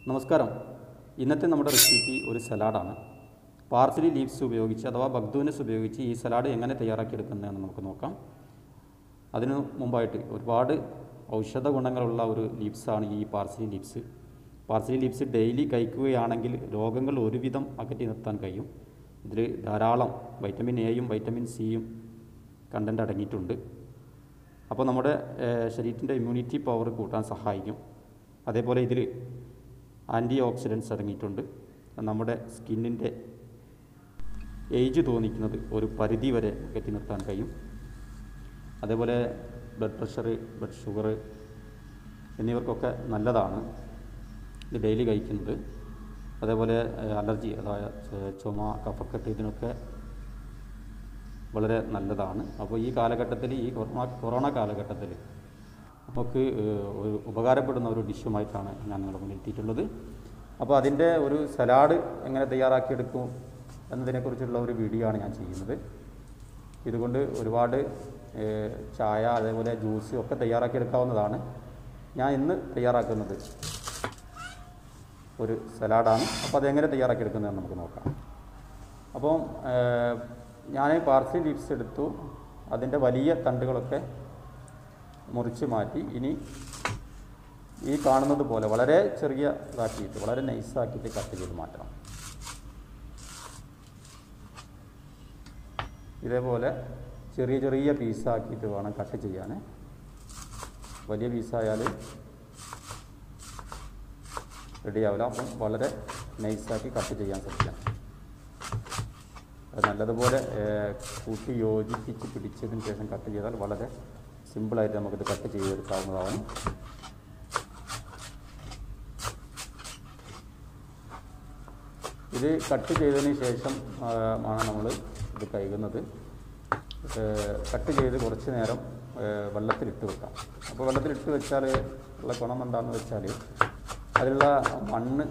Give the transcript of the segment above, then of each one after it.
നമസ്കാരം. ഇന്നത്തെ നമ്മുടെ റെസിപ്പി ഒരു സലാഡാണ്. പാർസ്ലി ലീവ്സ് ഉപയോഗിച്ച് അഥവാ ബഗ്ദൂനസ് ഉപയോഗിച്ച് ഈ സലാഡ് എങ്ങനെ തയ്യാറാക്കിയെടുക്കുന്നതെന്ന് നമുക്ക് നോക്കാം. അതിനു മുമ്പായിട്ട് ഒരുപാട് ഔഷധ ഗുണങ്ങളുള്ള ഒരു ലീവ്സാണ് ഈ parsley leaves. Parsley leaves daily കഴിക്കുകയാണെങ്കിൽ രോഗങ്ങൾ ഒരുവിധം അകറ്റി നിർത്താൻ കഴിയും. ഇതിൽ ധാരാളം വൈറ്റമിൻ എയും വൈറ്റമിൻ സിയും കണ്ടൻറ്റ് അടങ്ങിയിട്ടുണ്ട്. അപ്പോൾ നമ്മുടെ ശരീരത്തിൻ്റെ ഇമ്മ്യൂണിറ്റി പവർ കൂട്ടാൻ സഹായിക്കും. അതേപോലെ ഇതിൽ ആൻറ്റി ഓക്സിഡൻസ് അടങ്ങിയിട്ടുണ്ട്. നമ്മുടെ സ്കിന്നിൻ്റെ ഏജ് തോന്നിക്കുന്നത് ഒരു പരിധി വരെ അകറ്റി നിർത്താൻ കഴിയും. അതേപോലെ ബ്ലഡ് പ്രഷർ, ബ്ലഡ് ഷുഗർ എന്നിവർക്കൊക്കെ നല്ലതാണ് ഇത് ഡെയിലി കഴിക്കുന്നത്. അതേപോലെ അലർജി, അതായത് ചുമ, കഫക്കെട്ട്, ഇതിനൊക്കെ വളരെ നല്ലതാണ്. അപ്പോൾ ഈ കാലഘട്ടത്തിൽ, ഈ കൊറോണ കാലഘട്ടത്തിൽ നമുക്ക് ഒരു ഉപകാരപ്പെടുന്ന ഒരു ഡിഷുമായിട്ടാണ് ഞാൻ നിങ്ങളുടെ മുന്നിൽ എത്തിയിട്ടുള്ളത്. അപ്പോൾ അതിൻ്റെ ഒരു സലാഡ് എങ്ങനെ തയ്യാറാക്കിയെടുക്കും എന്നതിനെക്കുറിച്ചുള്ള ഒരു വീഡിയോ ആണ് ഞാൻ ചെയ്യുന്നത്. ഇതുകൊണ്ട് ഒരുപാട് ചായ, അതേപോലെ ജ്യൂസ് ഒക്കെ തയ്യാറാക്കിയെടുക്കാവുന്നതാണ്. ഞാൻ ഇന്ന് തയ്യാറാക്കുന്നത് ഒരു സലാഡാണ്. അപ്പോൾ അതെങ്ങനെ തയ്യാറാക്കിയെടുക്കുന്നതെന്ന് നമുക്ക് നോക്കാം. അപ്പം ഞാൻ പാർസ്ലി ലീവ്സ് എടുത്തു. അതിൻ്റെ വലിയ തണ്ടുകളൊക്കെ മുറിച്ച് മാറ്റി. ഇനി ഈ കാണുന്നത് പോലെ വളരെ ചെറിയ ഇതാക്കിയിട്ട്, വളരെ നൈസാക്കിയിട്ട് കട്ട് ചെയ്ത് മാറ്റണം. ഇതേപോലെ ചെറിയ ചെറിയ പീസാക്കിയിട്ട് വേണം കട്ട് ചെയ്യാൻ. വലിയ പീസായാൽ റെഡിയാവില്ല. അപ്പം വളരെ നൈസാക്കി കട്ട് ചെയ്യാൻ ശ്രമിക്കണം. നല്ലതുപോലെ കൂട്ടി യോജിപ്പിച്ച് പിടിച്ചതിന് ശേഷം കട്ട് ചെയ്താൽ വളരെ സിമ്പിളായിട്ട് നമുക്കിത് കട്ട് ചെയ്തെടുക്കാവുന്നതാണ്. ഇത് കട്ട് ചെയ്തതിന് ശേഷം ആണ് നമ്മൾ ഇത് കഴുകുന്നത്. കട്ട് ചെയ്ത് കുറച്ച് നേരം വെള്ളത്തിലിട്ട് വെക്കാം. അപ്പോൾ വെള്ളത്തിലിട്ട് വെച്ചാൽ ഉള്ള ഗുണം എന്താണെന്ന് വെച്ചാൽ അതിലുള്ള മണ്ണ്,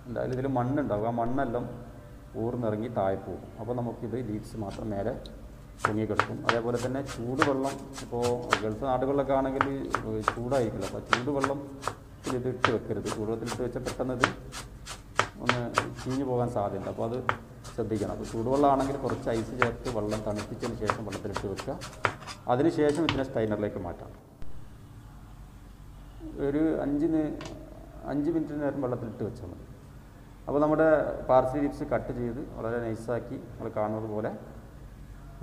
എന്തായാലും ഇതിൽ മണ്ണുണ്ടാവും. ആ മണ്ണെല്ലാം ഊർന്നിറങ്ങി താഴെ പോകും. അപ്പോൾ നമുക്കിത് ലീവ്സ് മാത്രം മേലെ പൊങ്ങിക്കിടക്കും. അതേപോലെ തന്നെ ചൂടുവെള്ളം, ഇപ്പോൾ ഗൾഫ് നാടുകളിലൊക്കെ ആണെങ്കിൽ ചൂടായിരിക്കില്ല. അപ്പോൾ ചൂടുവെള്ളത്തിൽ ഇത് ഇട്ട് വെക്കരുത്. ചൂടുവെള്ളത്തിലിട്ട് വെച്ചാൽ പെട്ടെന്ന് ഇത് ഒന്ന് ചീഞ്ഞു പോകാൻ സാധ്യതയുണ്ട്. അപ്പോൾ അത് ശ്രദ്ധിക്കണം. അപ്പോൾ ചൂടുവെള്ളമാണെങ്കിൽ കുറച്ച് ഐസ് ചേർത്ത് വെള്ളം തണുപ്പിച്ചതിന് ശേഷം വെള്ളത്തിലിട്ട് വെക്കുക. അതിനുശേഷം ഇതിനെ സ്റ്റൈനറിലേക്ക് മാറ്റാം. ഒരു 5 മിനിറ്റ് നേരം വെള്ളത്തിലിട്ട് വെച്ചാൽ മതി. അപ്പോൾ നമ്മുടെ പാർസ്ലി ലീവ്സ് കട്ട് ചെയ്ത് വളരെ നൈസാക്കി നമ്മൾ കാണുന്നത് പോലെ.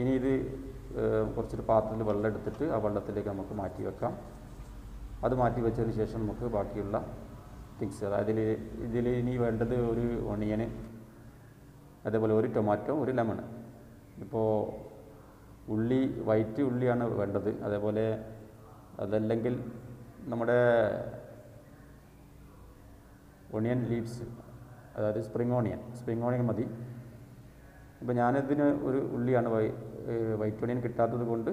ഇനി ഇത് കുറച്ചൊരു പാത്രത്തിൽ വെള്ളം എടുത്തിട്ട് ആ വെള്ളത്തിലേക്ക് നമുക്ക് മാറ്റി വെക്കാം. അത് മാറ്റി വെച്ചതിന് ശേഷം നമുക്ക് ബാക്കിയുള്ള തിങ്സ്, അതായത് ഇതിൽ ഇനി വേണ്ടത് ഒരു ഒണിയന്, അതേപോലെ ഒരു ടൊമാറ്റോ, ഒരു ലെമൺ. ഇപ്പോൾ ഉള്ളി, വൈറ്റ് ഉള്ളിയാണ് വേണ്ടത്. അതേപോലെ അതല്ലെങ്കിൽ നമ്മുടെ ഒണിയൻ ലീവ്സ്, അതായത് സ്പ്രിംഗ് ഓണിയൻ മതി. ഇപ്പോൾ ഞാനിതിന് ഒരു ഉള്ളിയാണ്, വൈറ്റ് ഒണിയൻ കിട്ടാത്തത് കൊണ്ട്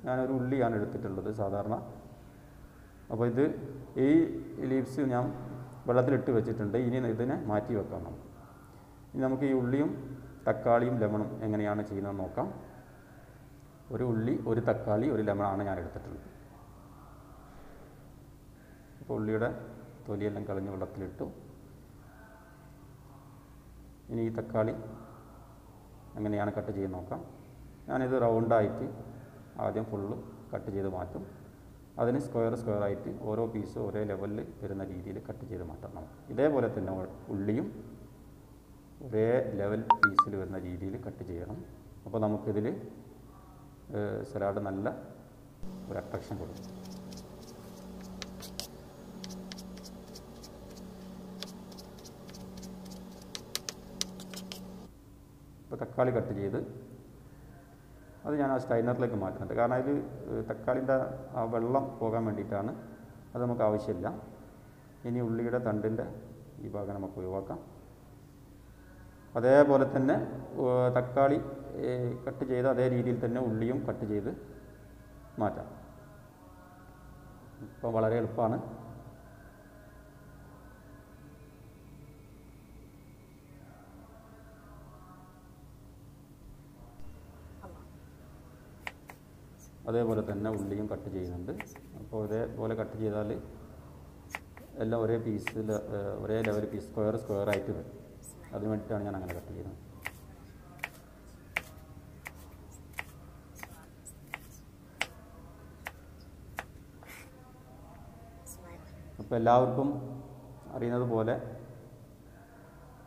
ഞാനൊരു ഉള്ളിയാണ് എടുത്തിട്ടുള്ളത് സാധാരണ. അപ്പോൾ ഈ ലീവ്സ് ഞാൻ വെള്ളത്തിലിട്ട് വെച്ചിട്ടുണ്ട്. ഇനി ഇതിനെ മാറ്റി വെക്കാം നമുക്ക്. ഇനി നമുക്ക് ഈ ഉള്ളിയും തക്കാളിയും ലെമണും എങ്ങനെയാണ് ചെയ്യുന്നതെന്ന് നോക്കാം. ഒരു ഉള്ളി, ഒരു തക്കാളി, ഒരു ലെമണാണ് ഞാൻ എടുത്തിട്ടുള്ളത്. അപ്പോൾ ഉള്ളിയുടെ തൊലിയെല്ലാം കളഞ്ഞ് വെള്ളത്തിലിട്ടു. ഇനി ഈ തക്കാളി എങ്ങനെയാണ് കട്ട് ചെയ്ത് നോക്കാം. ഞാനിത് റൗണ്ടായിട്ട് ആദ്യം ഫുള്ള് കട്ട് ചെയ്ത് മാറ്റും. അതിന് സ്ക്വയറായിട്ട് ഓരോ പീസും ഒരേ ലെവലിൽ വരുന്ന രീതിയിൽ കട്ട് ചെയ്ത് മാറ്റാം നമുക്ക്. ഇതേപോലെ തന്നെ ഉള്ളിയും ഒരേ ലെവൽ പീസിൽ വരുന്ന രീതിയിൽ കട്ട് ചെയ്യണം. അപ്പോൾ നമുക്കിതിൽ സലാഡ് നല്ല ഒരു അട്രാക്ഷൻ കൊടുക്കും. ഇപ്പോൾ തക്കാളി കട്ട് ചെയ്ത് അത് ഞാൻ ആ സ്റ്റൈനറിലേക്ക് മാറ്റുന്നുണ്ട്. കാരണം ഇത് തക്കാളിൻ്റെ ആ വെള്ളം പോകാൻ വേണ്ടിയിട്ടാണ്. അത് നമുക്ക് ആവശ്യമില്ല. ഇനി ഉള്ളിയുടെ തണ്ടിൻ്റെ ഈ ഭാഗം നമുക്ക് ഒഴിവാക്കാം. അതേപോലെ തന്നെ തക്കാളി കട്ട് ചെയ്ത് അതേ രീതിയിൽ തന്നെ ഉള്ളിയും കട്ട് ചെയ്ത് മാറ്റാം. ഇപ്പോൾ വളരെ എളുപ്പമാണ്. അതേപോലെ തന്നെ ഉള്ളിയും കട്ട് ചെയ്യുന്നുണ്ട്. അപ്പോൾ ഇതേപോലെ കട്ട് ചെയ്താൽ എല്ലാം ഒരേ പീസിൽ ഒരേ ലെവൽ പീസ് സ്ക്വയർ ആയിട്ട് വരും. അതിന് വേണ്ടിയിട്ടാണ് ഞാൻ അങ്ങനെ കട്ട് ചെയ്യുന്നത്. അപ്പോൾ എല്ലാവർക്കും അറിയുന്നത് പോലെ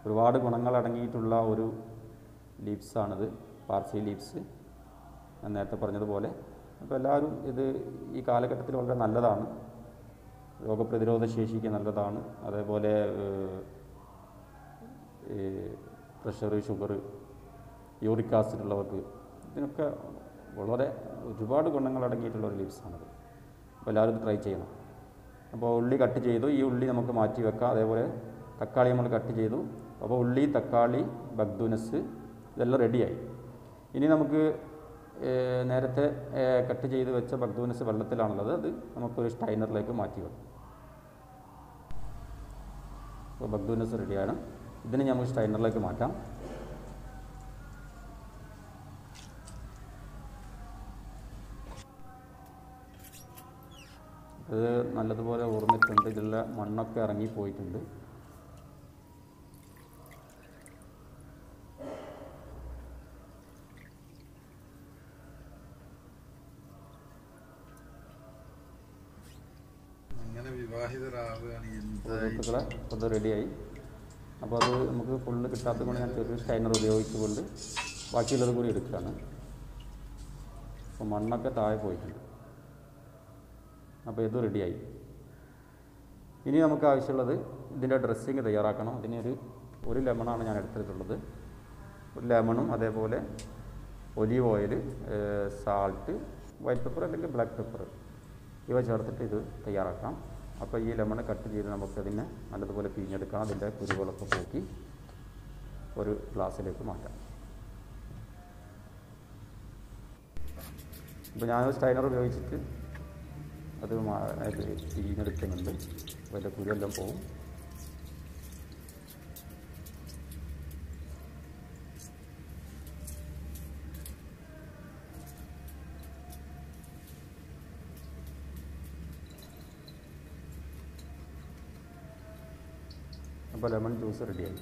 ഒരുപാട് ഗുണങ്ങൾ അടങ്ങിയിട്ടുള്ള ഒരു ലീവ്സാണിത്, പാർസ്ലി ലീവ്സ്. ഞാൻ നേരത്തെ പറഞ്ഞതുപോലെ അപ്പോൾ എല്ലാവരും ഇത് ഈ കാലഘട്ടത്തിൽ വളരെ നല്ലതാണ്. രോഗപ്രതിരോധ ശേഷിക്ക് നല്ലതാണ്. അതേപോലെ പ്രഷർ, ഷുഗർ, യൂറിക് ആസിഡ് ഉള്ളവർക്ക് ഇതിനൊക്കെ വളരെ ഒരുപാട് ഗുണങ്ങൾ അടങ്ങിയിട്ടുള്ള ഒരു ലീവ്സാണിത്. അപ്പോൾ എല്ലാവരും ഇത് ട്രൈ ചെയ്യണം. അപ്പോൾ ഉള്ളി കട്ട് ചെയ്തു. ഈ ഉള്ളി നമുക്ക് മാറ്റി വെക്കാം. അതേപോലെ തക്കാളി നമ്മൾ കട്ട് ചെയ്തു. അപ്പോൾ ഉള്ളി, തക്കാളി, ബഗ്ദൂനസ് ഇതെല്ലാം റെഡിയായി. ഇനി നമുക്ക് നേരത്തെ കട്ട് ചെയ്ത് വെച്ച ബഗ്ദൂനസ് വെള്ളത്തിലാണുള്ളത്. അത് നമുക്കൊരു സ്റ്റൈനറിലേക്ക് മാറ്റി വെക്കാം. അപ്പോൾ ബഗ്ദൂനസ് റെഡിയാണ്. ഇതിന് നമുക്ക് സ്റ്റൈനറിലേക്ക് മാറ്റാം. ഇത് നല്ലതുപോലെ ഊർന്നിട്ടുണ്ട്. ഇതിലുള്ള മണ്ണൊക്കെ ഇറങ്ങിപ്പോയിട്ടുണ്ട്. അത് റെഡിയായി. അപ്പോൾ അത് നമുക്ക് ഫുള്ള് കിട്ടാത്തത് കൊണ്ട് ഞാൻ ചെറിയ സ്റ്റൈനർ ഉപയോഗിച്ചുകൊണ്ട് ബാക്കിയുള്ളത് കൂടി എടുക്കുകയാണ്. അപ്പോൾ മണ്ണൊക്കെ താഴെ പോയിട്ടുണ്ട്. അപ്പോൾ ഇത് റെഡിയായി. ഇനി നമുക്ക് ആവശ്യമുള്ളത് ഇതിൻ്റെ ഡ്രസ്സിങ് തയ്യാറാക്കണം. ഒരു ലെമണാണ് ഞാൻ എടുത്തിട്ടുള്ളത്. ഒരു ലെമണും അതേപോലെ olive oil, salt, white pepper അല്ലെങ്കിൽ ബ്ലാക്ക് പെപ്പർ ഇവ ചേർത്തിട്ട് ഇത് തയ്യാറാക്കാം. അപ്പോൾ ഈ ലെമൺ കട്ട് ചെയ്ത് നമുക്കതിനെ നല്ലതുപോലെ പിഴിഞ്ഞെടുക്കണം. അതിൻ്റെ കുരുകളൊക്കെ പോക്കി ഒരു ഗ്ലാസ്സിലേക്ക് മാറ്റാം. അപ്പോൾ ഞാനൊരു സ്റ്റൈനർ ഉപയോഗിച്ചിട്ട് അത് പിഴിഞ്ഞെടുക്കുന്നുണ്ട്. അപ്പോൾ അതിൻ്റെ കുരുവെല്ലാം പോകും. അപ്പോൾ ലെമൺ ജ്യൂസ് റെഡിയായി.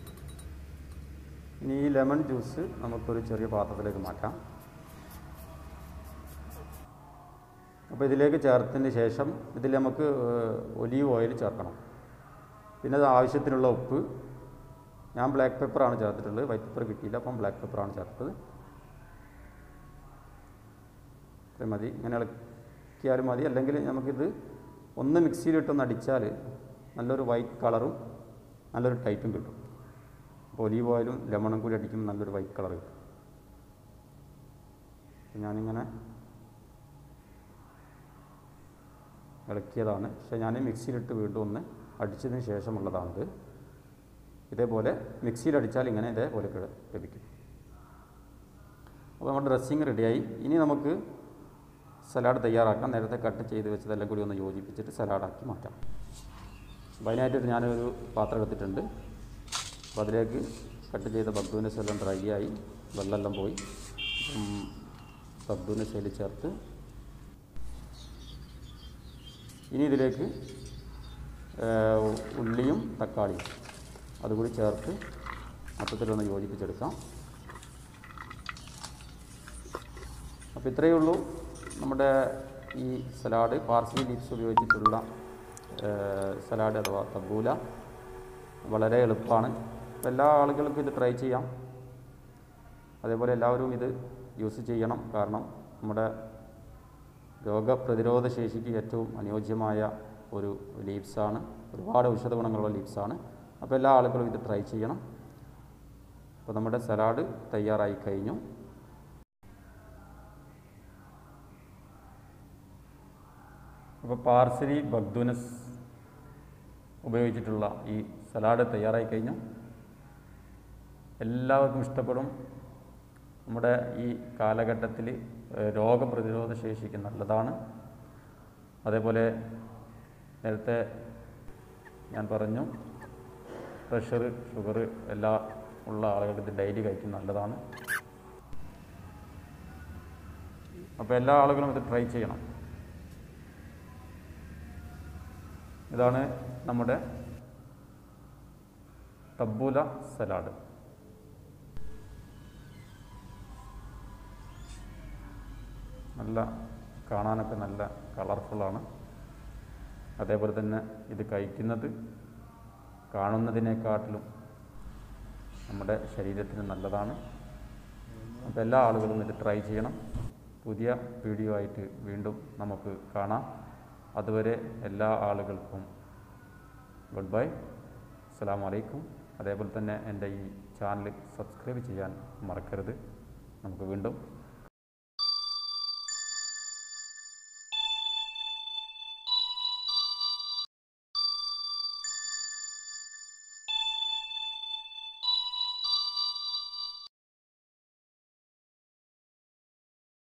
ഇനി ഈ ലെമൺ ജ്യൂസ് നമുക്കൊരു ചെറിയ പാത്രത്തിലേക്ക് മാറ്റാം. അപ്പോൾ ഇതിലേക്ക് ചേർത്തതിന് ശേഷം ഇതിൽ നമുക്ക് ഒലീവ് ഓയിൽ ചേർക്കണം. പിന്നെ അത് ആവശ്യത്തിനുള്ള ഉപ്പ്. ഞാൻ ബ്ലാക്ക് പെപ്പറാണ് ചേർത്തിട്ടുള്ളത്. വൈറ്റ് പെപ്പർ കിട്ടിയില്ല, അപ്പം ബ്ലാക്ക് പെപ്പറാണ് ചേർത്തത്. ഇത്രയും മതി. ഇങ്ങനെ ഇളക്കിയാലും മതി. അല്ലെങ്കിൽ നമുക്കിത് ഒന്ന് മിക്സിയിലിട്ടൊന്ന് അടിച്ചാൽ നല്ലൊരു വൈറ്റ് കളറും നല്ലൊരു ടൈറ്റും കിട്ടും. അപ്പോൾ ഒലീവ് ഓയിലും ലെമണും കൂടി അടിക്കുമ്പോൾ നല്ലൊരു വൈറ്റ് കളർ കിട്ടും. ഞാനിങ്ങനെ ഇളക്കിയതാണ്. പക്ഷേ ഞാൻ മിക്സിയിലിട്ട് വീണ്ടും ഒന്ന് അടിച്ചതിന് ശേഷമുള്ളതാണിത്. ഇതേപോലെ മിക്സിയിലടിച്ചാൽ ഇങ്ങനെ ഇതേപോലെ ലഭിക്കും. അപ്പോൾ നമ്മുടെ ഡ്രസ്സിങ് റെഡിയായി. ഇനി നമുക്ക് സലാഡ് തയ്യാറാക്കാം. നേരത്തെ കട്ട് ചെയ്ത് വെച്ചതെല്ലാം കൂടി ഒന്ന് യോജിപ്പിച്ചിട്ട് സലാഡാക്കി മാറ്റാം. അപ്പോൾ അതിനായിട്ട് ഞാനൊരു പാത്രം എടുത്തിട്ടുണ്ട്. അപ്പോൾ അതിലേക്ക് കട്ട് ചെയ്ത ബഗ്ദൂനസ് എല്ലാം ഡ്രൈ ആയി, വെള്ളമെല്ലാം പോയി. ബഗ്ദൂനസ് അതിൽ ചേർത്ത് ഇനി ഇതിലേക്ക് ഉള്ളിയും തക്കാളിയും അതുകൂടി ചേർത്ത് മൊത്തത്തിലൊന്ന് യോജിപ്പിച്ചെടുക്കാം. അപ്പോൾ ഇത്രയേ ഉള്ളൂ നമ്മുടെ ഈ സലാഡ്, പാർസ്ലി ലീവ്സ് ഉപയോഗിച്ചിട്ടുള്ള സലാഡ് അഥവാ തബ്ബൂല. വളരെ എളുപ്പമാണ്. എല്ലാ ആളുകൾക്കും ഇത് ട്രൈ ചെയ്യാം. അതേപോലെ എല്ലാവരും ഇത് യൂസ് ചെയ്യണം. കാരണം നമ്മുടെ രോഗപ്രതിരോധ ശേഷിക്ക് ഏറ്റവും അനുയോജ്യമായ ഒരു ലീവ്സാണ്. ഒരുപാട് ഔഷധ ഗുണങ്ങളുള്ള ലീവ്സാണ്. അപ്പോൾ എല്ലാ ആളുകളും ഇത് ട്രൈ ചെയ്യണം. അപ്പോൾ നമ്മുടെ സലാഡ് തയ്യാറായി കഴിഞ്ഞു. അപ്പോൾ പാർസ്ലി ബഗ്ദൂനസ് ഉപയോഗിച്ചിട്ടുള്ള ഈ സലാഡ് തയ്യാറായി കഴിഞ്ഞു. എല്ലാവർക്കും ഇഷ്ടപ്പെടും. നമ്മുടെ ഈ കാലഘട്ടത്തിൽ രോഗപ്രതിരോധ ശേഷിക്ക് നല്ലതാണ്. അതേപോലെ നേരത്തെ ഞാൻ പറഞ്ഞു, പ്രഷർ, ഷുഗർ എല്ലാം ഉള്ള ആളുകൾക്ക് ഇത് ഡെയിലി കഴിക്കുന്നത് നല്ലതാണ്. അപ്പോൾ എല്ലാ ആളുകളും ഇത് ട്രൈ ചെയ്യണം. ഇതാണ് നമ്മുടെ തബ്ബൂല സലാഡ്. നല്ല കാണാനൊക്കെ നല്ല കളർഫുള്ളാണ്. അതേപോലെ തന്നെ ഇത് കഴിക്കുന്നത് കാണുന്നതിനേക്കാട്ടിലും നമ്മുടെ ശരീരത്തിന് നല്ലതാണ്. അപ്പോൾ എല്ലാ ആളുകളും ഇത് ട്രൈ ചെയ്യണം. പുതിയ വീഡിയോ ആയിട്ട് വീണ്ടും നമുക്ക് കാണാം. അതുവരെ എല്ലാ ആളുകൾക്കും ഗുഡ് ബൈ, അസ്സലാമു അലൈക്കും. അതേപോലെ തന്നെ എൻ്റെ ഈ ചാനൽ സബ്സ്ക്രൈബ് ചെയ്യാൻ മറക്കരുത്. നമുക്ക് വീണ്ടും